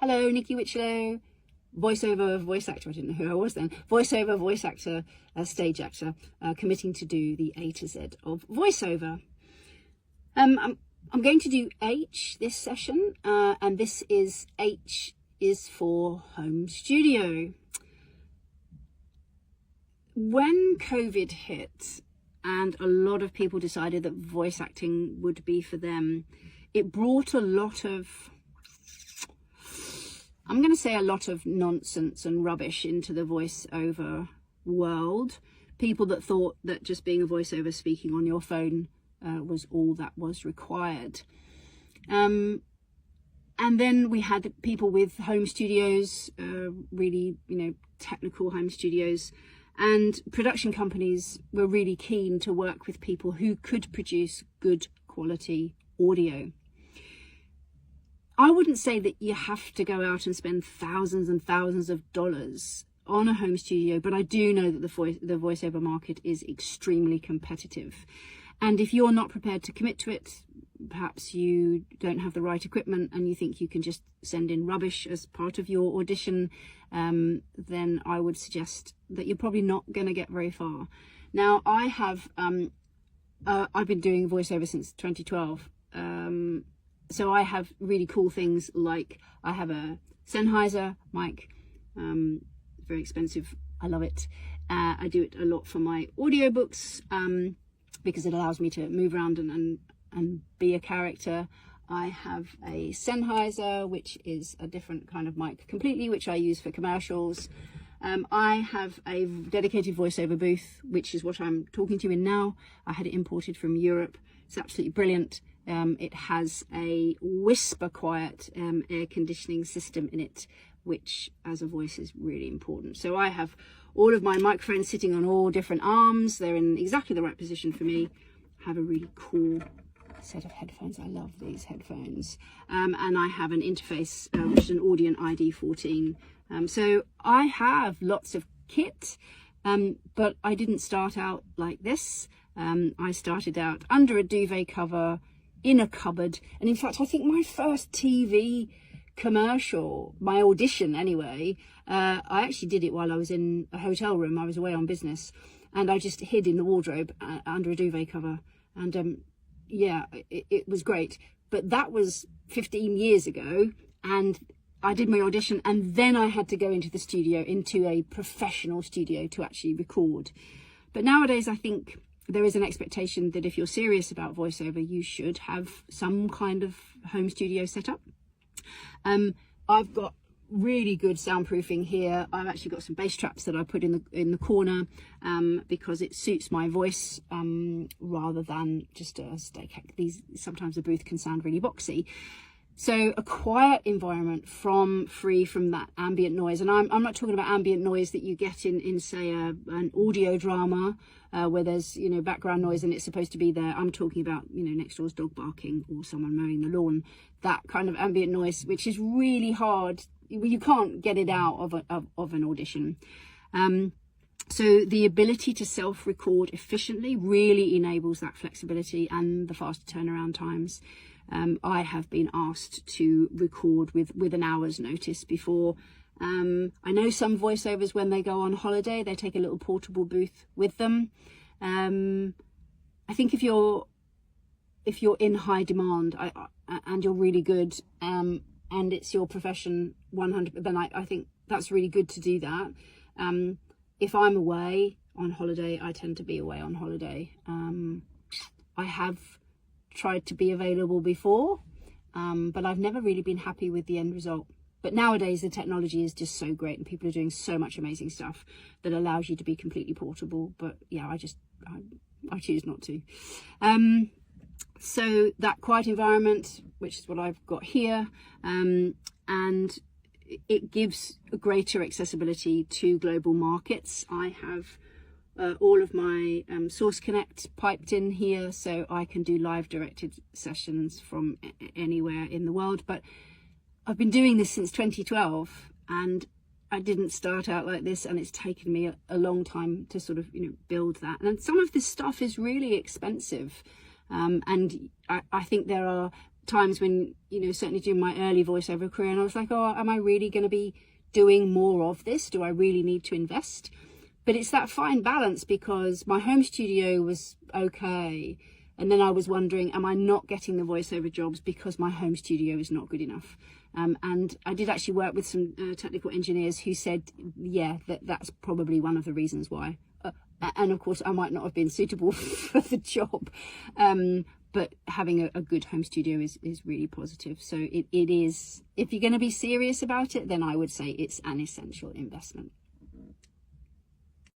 Hello, Nikki Witchlow, voiceover, voice actor. I didn't know who I was then. Voiceover, voice actor, stage actor, committing to do the A to Z of voiceover. I'm going to do H this session, and this is H is for home studio. When COVID hit and a lot of people decided that voice acting would be for them, it brought a lot of, I'm going to say a lot of nonsense and rubbish into the voiceover world. People that thought that just being a voiceover speaking on your phone was all that was required. And then we had people with home studios, really, technical home studios, and production companies were really keen to work with people who could produce good quality audio. I wouldn't say that you have to go out and spend thousands and thousands of dollars on a home studio, but I do know that the voiceover market is extremely competitive. And if you're not prepared to commit to it, perhaps you don't have the right equipment and you think you can just send in rubbish as part of your audition, then I would suggest that you're probably not going to get very far. Now, I have, I've been doing voiceover since 2012. So I have really cool things like I have a Senheiser mic, very expensive. I love it. I do it a lot for my audiobooks because it allows me to move around and be a character. I have a Senheiser, which is a different kind of mic completely, which I use for commercials. I have a dedicated voiceover booth, which is what I'm talking to you in now. I had it imported from Europe. It's absolutely brilliant. It has a whisper quiet air conditioning system in it, which as a voice is really important. So I have all of my microphones sitting on all different arms. They're in exactly the right position for me. I have a really cool set of headphones. I love these headphones. And I have an interface, which is an Audient ID14. So I have lots of kit, but I didn't start out like this. I started out under a duvet cover, in a cupboard, and in fact I think my first TV commercial, my audition anyway, I actually did it while I was in a hotel room. I was away on business and I just hid in the wardrobe under a duvet cover, and yeah, it was great. But that was 15 years ago, and I did my audition and then I had to go into the studio, into a professional studio to actually record. But nowadays I think there is an expectation that if you're serious about voiceover, you should have some kind of home studio set up. I've got really good soundproofing here. I've actually got some bass traps that I put in the corner because it suits my voice rather than just a stake. Sometimes the booth can sound really boxy. So a quiet environment free from that ambient noise. And I'm not talking about ambient noise that you get in say an audio drama where there's background noise and it's supposed to be there. I'm talking about next door's dog barking or someone mowing the lawn. That kind of ambient noise, which is really hard. You can't get it out of an audition. So the ability to self-record efficiently really enables that flexibility and the faster turnaround times. I have been asked to record with an hour's notice before. I know some voiceovers, when they go on holiday, they take a little portable booth with them. I think if you're in high demand and you're really good, and it's your profession 100, then I think that's really good to do that. If I'm away on holiday, I tend to be away on holiday. I have tried to be available before, but I've never really been happy with the end result. But nowadays the technology is just so great and people are doing so much amazing stuff that allows you to be completely portable. But yeah, I choose not to. So that quiet environment, which is what I've got here, and it gives a greater accessibility to global markets. I have all of my Source Connect piped in here, so I can do live directed sessions from anywhere in the world. But I've been doing this since 2012 and I didn't start out like this, and it's taken me a long time to sort of build that. And some of this stuff is really expensive, and I think there are times when, you know, certainly during my early voiceover career, and I was like, oh, am I really going to be doing more of this? Do I really need to invest? But it's that fine balance, because my home studio was okay, and then I was wondering, am I not getting the voiceover jobs because my home studio is not good enough? And I did actually work with some technical engineers who said, yeah, that's probably one of the reasons why. And of course, I might not have been suitable for the job. But having a good home studio is really positive. So it is, if you're going to be serious about it, then I would say it's an essential investment.